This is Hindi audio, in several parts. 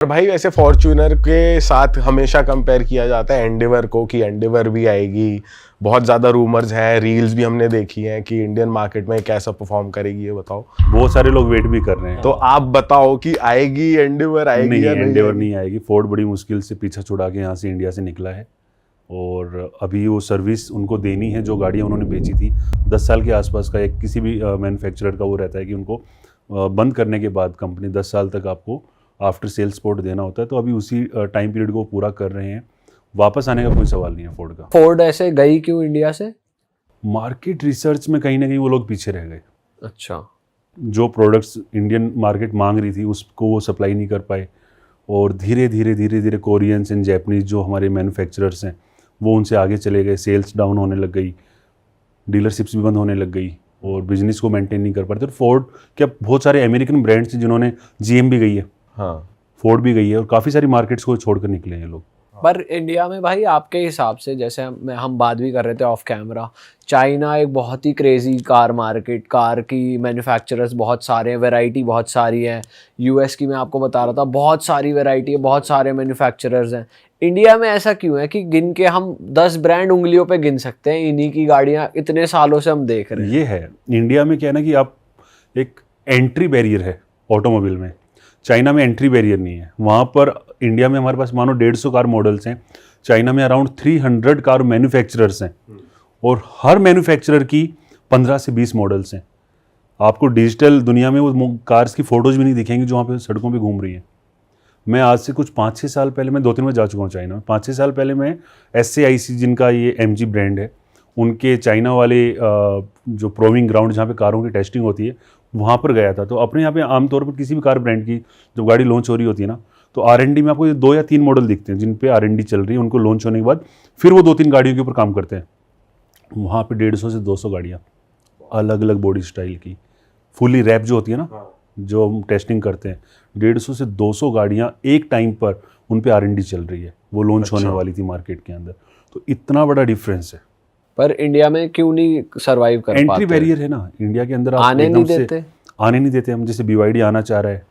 और भाई वैसे फॉर्च्यूनर के साथ हमेशा कंपेयर किया जाता है एंडेवर को कि एंडेवर भी आएगी, बहुत ज़्यादा रूमर्स हैं, रील्स भी हमने देखी हैं कि इंडियन मार्केट में कैसा परफॉर्म करेगी, ये बताओ। बहुत सारे लोग वेट भी कर रहे हैं। तो आप बताओ कि आएगी एंडेवर, आएगी नहीं, या नहीं एंडेवर आएगी? नहीं आएगी। फोर्ड बड़ी मुश्किल से पीछा छुड़ा के यहाँ से इंडिया से निकला है और अभी वो सर्विस उनको देनी है जो गाड़ियाँ उन्होंने बेची थी 10 साल के आसपास का। एक किसी भी मैन्युफैक्चरर का वो रहता है कि उनको बंद करने के बाद कंपनी 10 साल तक आपको आफ्टर सेल सपोर्ट देना होता है। तो अभी उसी टाइम पीरियड को पूरा कर रहे हैं। वापस आने का कोई सवाल नहीं है फोर्ड का। फोर्ड ऐसे गई क्यों इंडिया से? मार्केट रिसर्च में कहीं ना कहीं वो लोग पीछे रह गए। अच्छा। जो प्रोडक्ट्स इंडियन मार्केट मांग रही थी उसको वो सप्लाई नहीं कर पाए और धीरे धीरे कोरियंस एंड जैपनीज जो हमारे मैन्युफैक्चरर्स हैं वो उनसे आगे चले गए। सेल्स डाउन होने लग गई, डीलरशिप्स भी बंद होने लग गई और बिजनेस को मेंटेन नहीं कर पाते। और फोर्ड क्या बहुत सारे अमेरिकन ब्रांड्स हैं जिन्होंने, जीएम भी गई है, हाँ, फोर्ड भी गई है और काफ़ी सारी मार्केट्स को छोड़कर निकले हैं लोग। पर इंडिया में भाई आपके हिसाब से, जैसे हम बात भी कर रहे थे ऑफ कैमरा, चाइना एक बहुत ही क्रेजी कार मार्केट, कार की मैन्युफैक्चरर्स बहुत सारे हैं, वैरायटी बहुत सारी है। यूएस की मैं आपको बता रहा था, बहुत सारी वैरायटी है, बहुत सारे मैन्युफैक्चरर्स हैं। इंडिया में ऐसा क्यों है कि गिन के हम 10 ब्रांड उंगलियों पे गिन सकते हैं, इन्हीं की गाड़ियाँ इतने सालों से हम देख रहे हैं। ये है इंडिया में क्या है ना कि आप एक एंट्री बैरियर है ऑटोमोबाइल में। चाइना में एंट्री बैरियर नहीं है। वहाँ पर इंडिया में हमारे पास मानो 150 कार मॉडल्स हैं, चाइना में अराउंड 300 कार मैन्युफैक्चरर्स हैं और हर मैन्युफैक्चरर की 15 से 20 मॉडल्स हैं। आपको डिजिटल दुनिया में वो कार्स की फ़ोटोज़ भी नहीं दिखेंगी जो वहाँ पे सड़कों पे घूम रही हैं। मैं आज से कुछ 5-6 साल पहले, मैं 2-3 बार जा चुका हूँ चाइना में। 5-6 साल पहले मैं SAIC जिनका ये MG ब्रांड है, उनके चाइना वाले जो प्रोविंग ग्राउंड जहाँ पे कारों की टेस्टिंग होती है वहाँ पर गया था। तो अपने यहाँ पे आमतौर पर किसी भी कार ब्रांड की जब गाड़ी लॉन्च हो रही होती है ना, तो R&D में आपको ये 2 या 3 मॉडल दिखते हैं जिन पे R&D चल रही है। उनको लॉन्च होने के बाद फिर वो 2-3 गाड़ियों के ऊपर काम करते हैं। वहाँ पे 150 से 200 गाड़ियाँ अलग अलग बॉडी स्टाइल की, फुली रैप जो होती है ना, जो हम टेस्टिंग करते हैं, 150 से 200 गाड़ियाँ एक टाइम पर उन पे R&D चल रही है। वो लॉन्च होने वाली थी मार्केट के अंदर। तो इतना बड़ा डिफरेंस है। पर इंडिया में क्यों नहीं सर्वाइव कर पाते? एंट्री बैरियर है ना इंडिया के अंदर। आप आने नहीं एकदम से देते। आने नहीं देते। हम जैसे BYD आना चाह रहा है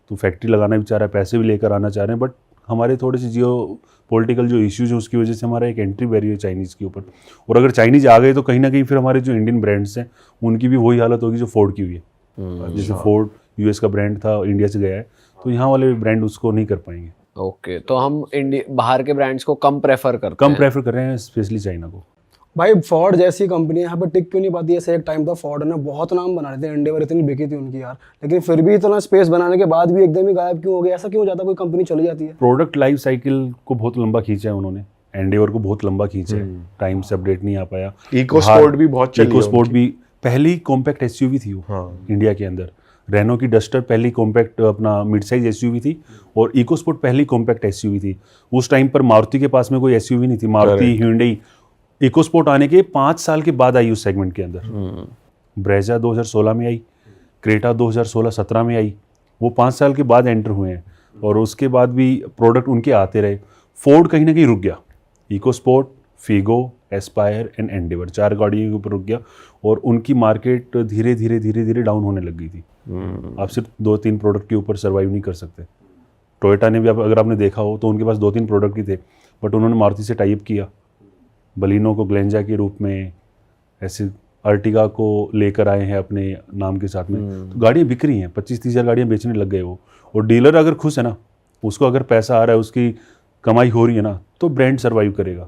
तो फैक्ट्री लगाना भी चाह रहा है, पैसे भी लेकर आना चाह रहे हैं, बट हमारे थोड़े से जियो पॉलिटिकल जो इश्यूज हैं उसकी वजह से हमारा एक एंट्री बैरियर चाइनीज़ के ऊपर। और अगर चाइनीज़ आ गए तो कहीं ना कहीं फिर हमारे जो इंडियन ब्रांड्स हैं उनकी भी वही हालत होगी जो फोर्ड की हुई है। जैसे फोर्ड US का ब्रांड था, इंडिया से गया है, तो यहाँ वाले ब्रांड उसको नहीं कर पाएंगे। ओके, तो हम इंडिया बाहर के ब्रांड्स को कम प्रेफर करते कम हैं। प्रेफर कर रहे हैं स्पेशली चाइना को। भाई फोर्ड जैसी कंपनी यहाँ पे टिक क्यों नहीं पाती? ऐसे एक टाइम था फोर्ड ने बहुत नाम बना रहे थे, एंडेवर इतनी बिकी थी उनकी यार, लेकिन फिर भी इतना स्पेस बनाने के बाद भी एकदम ही गायब क्यों हो गया? ऐसा क्यों हो जाता है, कोई कंपनी चली जाती है? प्रोडक्ट लाइफ साइकिल को बहुत लंबा खींचा है उन्होंने, एंडेवर को बहुत लंबा खींचा है, टाइम से अपडेट नहीं आ पाया। इको स्पोर्ट भी बहुत चली है इको स्पोर्ट उनकी। भी पहली कॉम्पैक्ट SUV थी वो इंडिया के अंदर। रेनो की डस्टर पहली कॉम्पैक्ट अपना मिड साइज SUV थी और इको स्पोर्ट पहली कॉम्पैक्ट SUV थी। उस टाइम पर मारुति के पास में कोई SUV नहीं थी। मारुति, hyundai इको स्पोर्ट आने के 5 साल के बाद आई उस सेगमेंट के अंदर। ब्रेजा 2016 में आई, क्रेटा 2016-17 में आई, वो 5 साल के बाद एंटर हुए हैं और उसके बाद भी प्रोडक्ट उनके आते रहे। फोर्ड कहीं ना कहीं रुक गया। EcoSport, Figo, Aspire and Endeavour 4 गाड़ियों के ऊपर रुक गया और उनकी मार्केट धीरे धीरे डाउन होने लग गई थी। आप सिर्फ 2-3 प्रोडक्ट के ऊपर सर्वाइव नहीं कर सकते। टोयोटा ने भी, अगर आपने देखा हो तो उनके पास 2-3 प्रोडक्ट ही थे, बट उन्होंने मारुति से टाई अप किया, बलिनो को ग्लेंजा के रूप में, ऐसे अर्टिगा को लेकर आए हैं अपने नाम के साथ में। तो गाड़ियाँ बिक रही हैं, 25-30 हज़ार गाड़ियाँ बेचने लग गए वो। और डीलर अगर खुश है ना, उसको अगर पैसा आ रहा है, उसकी कमाई हो रही है ना, तो ब्रांड सर्वाइव करेगा।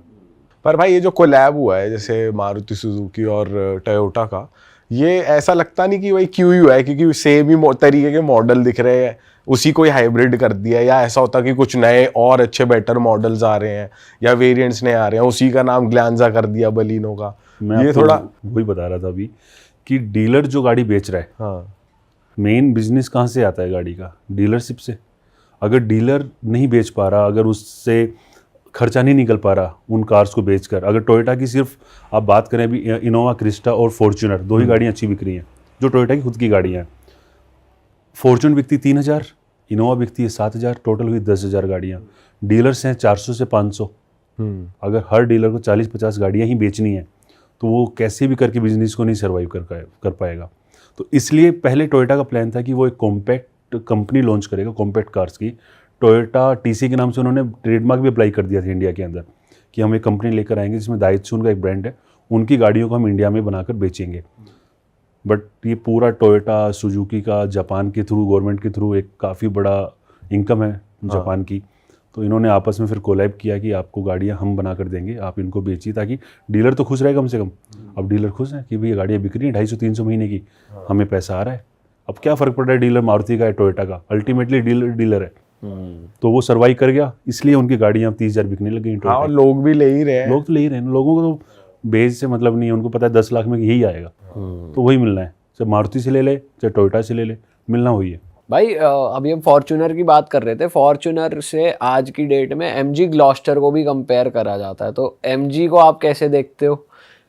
पर भाई ये जो कोलैब हुआ है जैसे मारुति सुजुकी और टोयोटा का, ये ऐसा लगता नहीं कि वही क्यों ही हुआ है क्योंकि सेम ही तरीके के मॉडल दिख रहे हैं, उसी को ही हाइब्रिड कर दिया, या ऐसा होता कि कुछ नए और अच्छे बेटर मॉडल्स आ रहे हैं या वेरिएंट्स नए आ रहे हैं, उसी का नाम ग्लैंजा कर दिया बलिनो का? मैं ये थोड़ा वही बता रहा था अभी कि डीलर जो गाड़ी बेच रहा है, हाँ, मेन बिजनेस कहाँ से आता है गाड़ी का? डीलरशिप से। अगर डीलर नहीं बेच पा रहा, अगर उससे खर्चा नहीं निकल पा रहा उन कार्स को बेचकर, अगर टोयोटा की सिर्फ आप बात करें अभी, इनोवा क्रिस्टा और फॉर्च्यूनर 2 ही गाड़ियाँ अच्छी बिक रही हैं जो टोयोटा की खुद की गाड़ियाँ हैं। फॉर्च्यूनर बिकती 3,000, इनोवा बिकती है 7,000, टोटल हुई 10,000 गाड़ियाँ। डीलर्स हैं 400 से 500। अगर हर डीलर को 40-50 गाड़ियाँ ही बेचनी है तो वो कैसे भी करके बिजनेस को नहीं सर्वाइव कर पाएगा। तो इसलिए पहले टोयोटा का प्लान था कि वो एक कॉम्पैक्ट कंपनी लॉन्च करेगा, कॉम्पैक्ट कार्स की, टोयोटा टीसी के नाम से उन्होंने ट्रेडमार्क भी अप्लाई कर दिया था इंडिया के अंदर कि हम एक कंपनी लेकर आएंगे जिसमें दाइत्सु उनका एक ब्रांड है, उनकी गाड़ियों को हम इंडिया में बनाकर बेचेंगे। बट ये पूरा टोयोटा सुजुकी का जापान के थ्रू, गवर्नमेंट के थ्रू एक काफ़ी बड़ा इनकम है जापान की, तो इन्होंने आपस में फिर कोलैब किया कि आपको गाड़ियाँ हम बना कर देंगे, आप इनको बेचिए, ताकि डीलर तो खुश रहे कम से कम। अब डीलर खुश हैं कि भाई ये गाड़ियाँ बिक रही हैं 250-300 महीने की, हमें पैसा आ रहा है। अब क्या फ़र्क पड़ रहा है डीलर मारुति का है टोयोटा का, अल्टीमेटली डीलर है। तो वो सर्वाइव कर गया, इसलिए उनकी गाड़ियाँ 30,000 बिकने लग गई। हाँ, और लोग भी ले ही रहे हैं। लोग तो ले ही रहे हैं, लोगों को तो बेस से मतलब नहीं है, उनको पता है 10 लाख में यही आएगा, तो वही मिलना है, चाहे मारुति से ले ले चाहे टोयोटा से ले ले, मिलना वही है। भाई अभी हम फॉर्च्यूनर की बात कर रहे थे, फॉर्च्यूनर से आज की डेट में MG ग्लॉस्टर को भी कंपेयर करा जाता है, तो MG को आप कैसे देखते हो?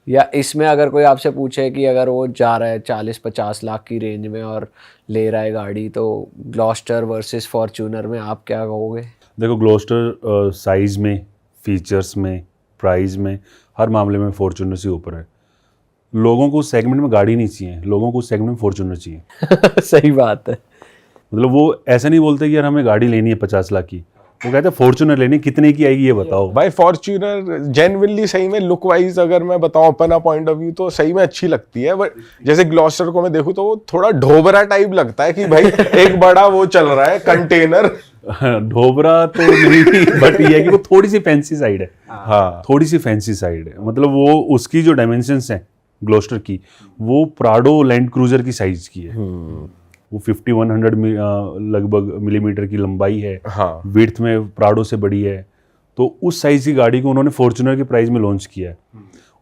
या इसमें अगर कोई आपसे पूछे कि अगर वो जा रहा है 40-50 लाख की रेंज में और ले रहा है गाड़ी, तो ग्लॉस्टर वर्सेस फॉर्च्यूनर में आप क्या कहोगे? देखो, ग्लॉस्टर साइज़ में, फीचर्स में, प्राइस में, हर मामले में फॉर्च्यूनर से ऊपर है। लोगों को सेगमेंट में गाड़ी नहीं चाहिए, लोगों को सेगमेंट में फॉर्च्यूनर चाहिए। सही बात है। मतलब वो ऐसा नहीं बोलते कि यार हमें गाड़ी लेनी है 50 लाख की, वो कहते हैं फॉर्च्यूनर लेनी, कितने की आएगी ये बताओ। भाई फॉर्च्यूनर जेन्युइनली सही में लुक वाइज अगर मैं बताऊं अपना पॉइंट ऑफ व्यू तो सही में अच्छी लगती है, बट जैसे ग्लॉस्टर को मैं देखूं तो वो थोड़ा ढोबरा टाइप लगता है कि भाई एक बड़ा वो चल रहा है कंटेनर। ढोबरा तो नहीं, बट ये है कि वो थोड़ी सी फैंसी साइड है। हाँ, थोड़ी सी फैंसी साइड है, मतलब वो उसकी जो डायमेंशंस हैं ग्लॉस्टर की, वो प्राडो लैंड क्रूजर की साइज की है। वो 5100 लगभग मिलीमीटर की लंबाई है, हाँ, विड्थ में प्राडो से बड़ी है, तो उस साइज की गाड़ी को उन्होंने फॉर्च्यूनर के प्राइस में लॉन्च किया है।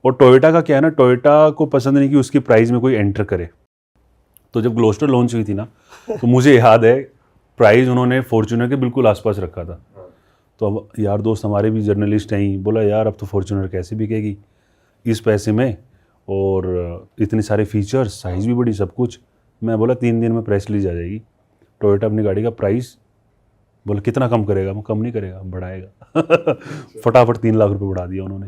और टोयोटा का क्या है ना, टोयोटा को पसंद नहीं कि उसकी प्राइस में कोई एंटर करे। तो जब ग्लॉस्टर लॉन्च हुई थी ना, तो मुझे याद है प्राइस उन्होंने फॉर्च्यूनर के बिल्कुल आसपास रखा था। तो अब यार दोस्त हमारे भी जर्नलिस्ट हैं ही, बोला यार अब तो फॉर्च्यूनर कैसे बिकेगी इस पैसे में, और इतने सारे फीचर्स, साइज़ भी बड़ी, सब कुछ। मैं बोला 3 दिन में प्रेस रिलीज आ जाएगी, टोयोटा अपनी गाड़ी का प्राइस बोला कितना कम करेगा, मैं कम नहीं करेगा, बढ़ाएगा। फटाफट 3 लाख रुपए बढ़ा दिया उन्होंने।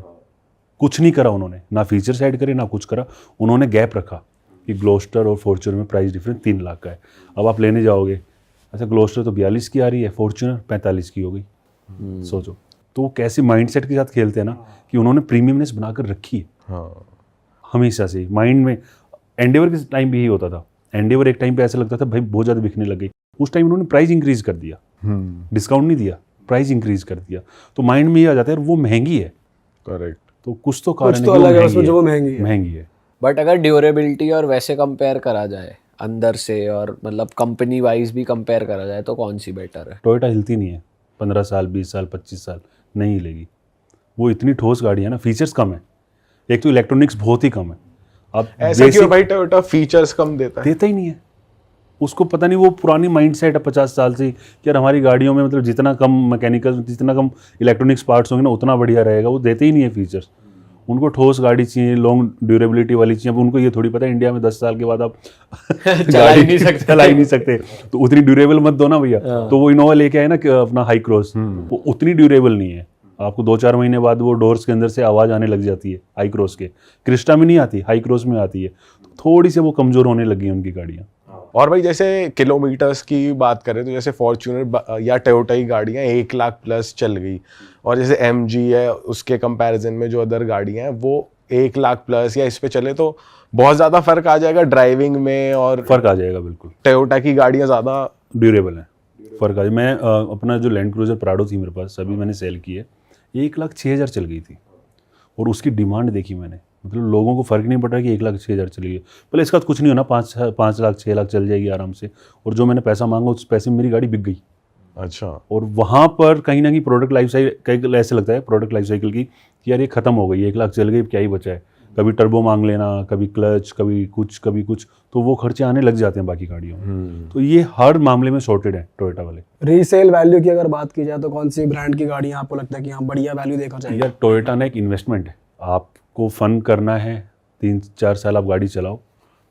कुछ नहीं करा उन्होंने, ना फीचर्स ऐड करे ना कुछ करा, उन्होंने गैप रखा कि ग्लॉस्टर और फॉर्च्यूनर में प्राइस डिफरेंस 3 लाख का है। अब आप लेने जाओगे, अच्छा ग्लॉस्टर तो 42 की आ रही है, फॉर्च्यूनर 45 की हो गई। सोचो तो वो कैसे माइंडसेट के साथ खेलते हैं ना, कि उन्होंने प्रीमियमनेस बनाकर रखी है। हाँ, हमेशा से माइंड में। एंडेवर के टाइम भी यही होता था, एंडेवर एक टाइम पे ऐसा लगता था भाई बहुत ज़्यादा बिकने लग गई, उस टाइम उन्होंने प्राइस इंक्रीज कर दिया, डिस्काउंट नहीं दिया, प्राइस इंक्रीज कर दिया, तो माइंड में ये आ जाता है वो महंगी है। करेक्ट। तो कुछ तो कारण कुछ है तो कि वो अलग है महंगी उसमें जो वो महंगी है। बट अगर ड्यूरेबिलिटी और वैसे कंपेयर करा जाए अंदर से, और मतलब कंपनी वाइज भी कंपेयर करा जाए, तो कौन सी बेटर है? टोयोटा हिलती नहीं है 15 साल 20 साल 25 साल नहीं हिलेगी, वो इतनी ठोस गाड़ी है ना। फीचर्स कम है, एक तो इलेक्ट्रॉनिक्स बहुत ही कम है। अब ऐसा क्यों भाई टोयोटा फीचर्स कम देता है? देता ही नहीं है उसको, पता नहीं वो पुरानी माइंडसेट है 50 साल से कि यार हमारी गाड़ियों में मतलब जितना कम मैकेनिकल, जितना कम इलेक्ट्रॉनिक्स पार्ट्स होंगे ना उतना बढ़िया रहेगा। वो देते ही नहीं है फीचर्स, उनको ठोस गाड़ी चाहिए, लॉन्ग ड्यूरेबिलिटी वाली चाहिए। अब उनको ये थोड़ी पता है इंडिया में 10 साल के बाद आप चला ही नहीं सकते, तो उतनी ड्यूरेबल मत दो ना भैया। तो वो इनोवा लेके आए ना अपना हाई क्रॉस, वो उतनी ड्यूरेबल नहीं है। आपको 2-4 महीने बाद वो डोर्स के अंदर से आवाज़ आने लग जाती है हाई क्रॉस के। क्रिस्टा में नहीं आती, हाई क्रॉस में आती है। तो थोड़ी सी वो कमज़ोर होने लगी हैं उनकी गाड़ियाँ। और भाई जैसे किलोमीटर्स की बात करें तो जैसे फॉर्च्यूनर या टोयोटा की गाड़ियाँ 1 लाख प्लस चल गई, और जैसे MG है उसके कंपैरिजन में जो अदर गाड़ियाँ हैं वो 1 लाख प्लस या इस पे चले, तो बहुत ज़्यादा फर्क आ जाएगा ड्राइविंग में, और फ़र्क आ जाएगा बिल्कुल। टोयोटा की गाड़ियाँ ज़्यादा ड्यूरेबल है, फ़र्क आ जाए। मैं अपना जो लैंड क्रूजर प्राडो थी मेरे पास, अभी मैंने सेल की है, 1,06,000 चल गई थी, और उसकी डिमांड देखी मैंने। मतलब लोगों को फ़र्क नहीं पड़ रहा कि 1,06,000 चली गई। पहले इसका कुछ नहीं होना, 5 लाख 6 लाख चल जाएगी आराम से, और जो मैंने पैसा मांगा उस पैसे में मेरी गाड़ी बिक गई। अच्छा। और वहाँ पर कहीं ना कहीं प्रोडक्ट लाइफ साइकिल ऐसे लगता है, प्रोडक्ट लाइफ साइकिल की, कि यार ये ख़त्म हो गई, 1 लाख चल गई, क्या ही बचा है। कभी टर्बो मांग लेना, कभी क्लच, कभी कुछ, तो वो खर्चे आने लग जाते हैं बाकी गाड़ियों में। तो ये हर मामले में सॉर्टेड है टोयोटा वाले। रीसेल वैल्यू की अगर बात की जाए तो कौन सी ब्रांड की गाड़ियाँ आपको लगता है कि हाँ बढ़िया वैल्यू देखा जाएगा? यार टोयोटा ने एक इन्वेस्टमेंट है, आपको फन करना है, 3-4 साल आप गाड़ी चलाओ,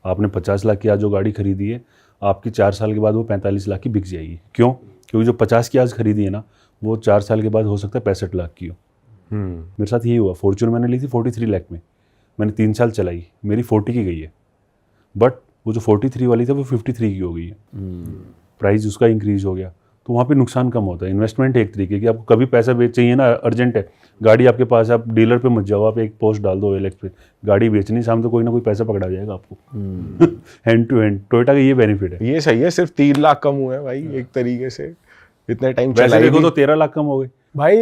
आपने 50 लाख की आज जो गाड़ी खरीदी है, आपकी 4 साल के बाद वो 45 लाख की बिक जाएगी। क्यों? क्योंकि जो 50 की आज खरीदी है ना, वो 4 साल के बाद हो सकता है 65 लाख की हो। मेरे साथ यही हुआ। फॉर्च्यूनर मैंने ली थी 43 लाख में, मैंने 3 साल चलाई, मेरी 40 की गई है, बट वो जो 43 वाली थी वो 53 की हो गई है। प्राइस उसका इंक्रीज हो गया, तो वहाँ पे नुकसान कम होता है। इन्वेस्टमेंट है एक तरीके की, आपको कभी पैसा बेच चाहिए ना, अर्जेंट है, गाड़ी आपके पास है, आप डीलर पे मत जाओ, आप एक पोस्ट डाल दो OLX पे, गाड़ी बेचनी, सामने तो कोई ना कोई पैसा पकड़ा जाएगा आपको। हैंड टू हैंड टोयोटा का ये बेनिफिट है। ये सही है, सिर्फ 3 लाख कम हुए हैं भाई एक तरीके से, इतने टाइम वैसे चलाई देखो भी। तो 13 लाख कम हो गए। भाई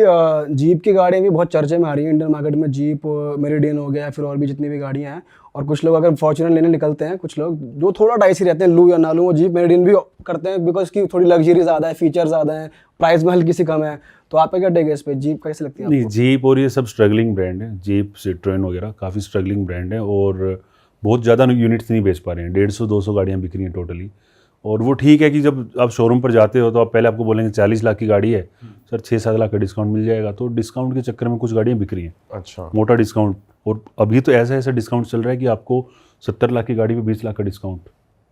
जीप की गाड़ियाँ भी बहुत चर्चे में आ रही हैं इंडियन मार्केट में। जीप मेरिडियन हो गया, फिर और भी जितनी भी गाड़ियाँ हैं। और कुछ लोग अगर फॉर्च्यूनर लेने निकलते हैं, कुछ लोग जो थोड़ा डाइसी रहते हैं, लूँ या ना लूँ, वो जीप मेरिडियन भी करते हैं, बिकॉज की थोड़ी लग्जरी ज़्यादा है, फीचर ज़्यादा है, प्राइस में हल्की सी कम है। तो आपका क्या टेक है इस पे, जीप कैसे लगती है नहीं, आपको? जीप और ये सब स्ट्रगलिंग ब्रांड है, जीप सिट्रोएन वगैरह काफ़ी स्ट्रगलिंग ब्रांड है और बहुत ज़्यादा यूनिट्स नहीं बेच पा रहे हैं। 150-200 गाड़ियाँ बिक रही हैं टोटली। और वो ठीक है कि जब आप शोरूम पर जाते हो तो आप पहले आपको बोलेंगे 40 लाख की गाड़ी है सर, 6-7 लाख का डिस्काउंट मिल जाएगा, तो डिस्काउंट के चक्कर में कुछ गाड़ियाँ बिक रही हैं, अच्छा, मोटा डिस्काउंट। और अभी तो ऐसा ऐसा डिस्काउंट चल रहा है कि आपको 70 लाख की गाड़ी पे 20 लाख का डिस्काउंट।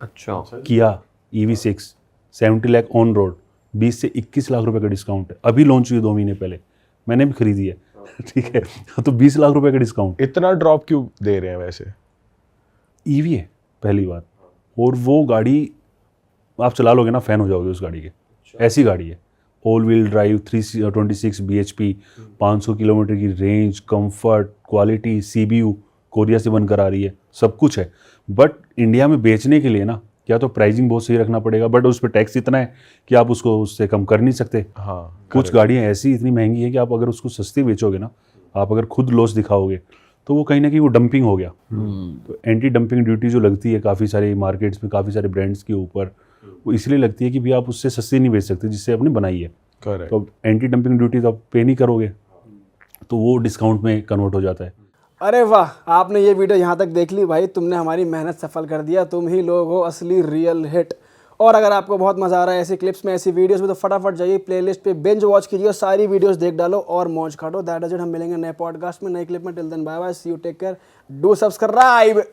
अच्छा, किया EV6 70 लाख ऑन रोड, 20 से 21 लाख रुपए का डिस्काउंट है, अभी लॉन्च हुई 2 महीने पहले, मैंने भी खरीदी है। ठीक है, तो 20 लाख रुपए का डिस्काउंट। इतना ड्रॉप क्यों दे रहे हैं वैसे? EV है पहली बात, और वो गाड़ी आप चला लोगे ना, फैन हो जाओगे उस गाड़ी के, ऐसी गाड़ी है। All wheel drive, 326 bhp, 500 kilometre की range, comfort, quality, CBU Korea से बनकर आ रही है, सब कुछ है। बट इंडिया में बेचने के लिए ना, क्या तो प्राइसिंग बहुत सही रखना पड़ेगा, बट उस पर टैक्स इतना है कि आप उसको उससे कम कर नहीं सकते। हाँ, कुछ गाड़ियाँ ऐसी इतनी महंगी है कि आप अगर उसको सस्ती बेचोगे ना, आप अगर खुद लॉस दिखाओगे तो वो कहीं ना कहीं वो डंपिंग हो गया। तो एंटी डंपिंग ड्यूटी जो लगती है काफ़ी सारे मार्केट्स में, काफ़ी सारे ब्रांड्स के ऊपर, वो इसलिए लगती है कि भी आप उससे सस्ती नहीं बेच सकते जिससे आपने बनाई है। करेक्ट। तो एंटी डंपिंग ड्यूटी तो आप पे नहीं करोगे, तो वो डिस्काउंट में कन्वर्ट हो जाता है। अरे वाह, आपने ये वीडियो यहाँ तक देख ली भाई, तुमने हमारी मेहनत सफल कर दिया। तुम ही लोग हो असली रियल हिट। और अगर आपको बहुत मज़ा आ रहा है ऐसी क्लिप्स में, ऐसी वीडियोस में, तो फटाफट जाइए प्लेलिस्ट पे, बिंज वॉच कीजिए, सारी वीडियोस देख डालो और मौज काटो। That is it. हम मिलेंगे नए पॉडकास्ट में, नई क्लिप में। Till then bye bye, see you, take care, do subscribe.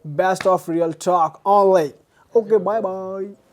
Best of real talk online. Okay, bye bye.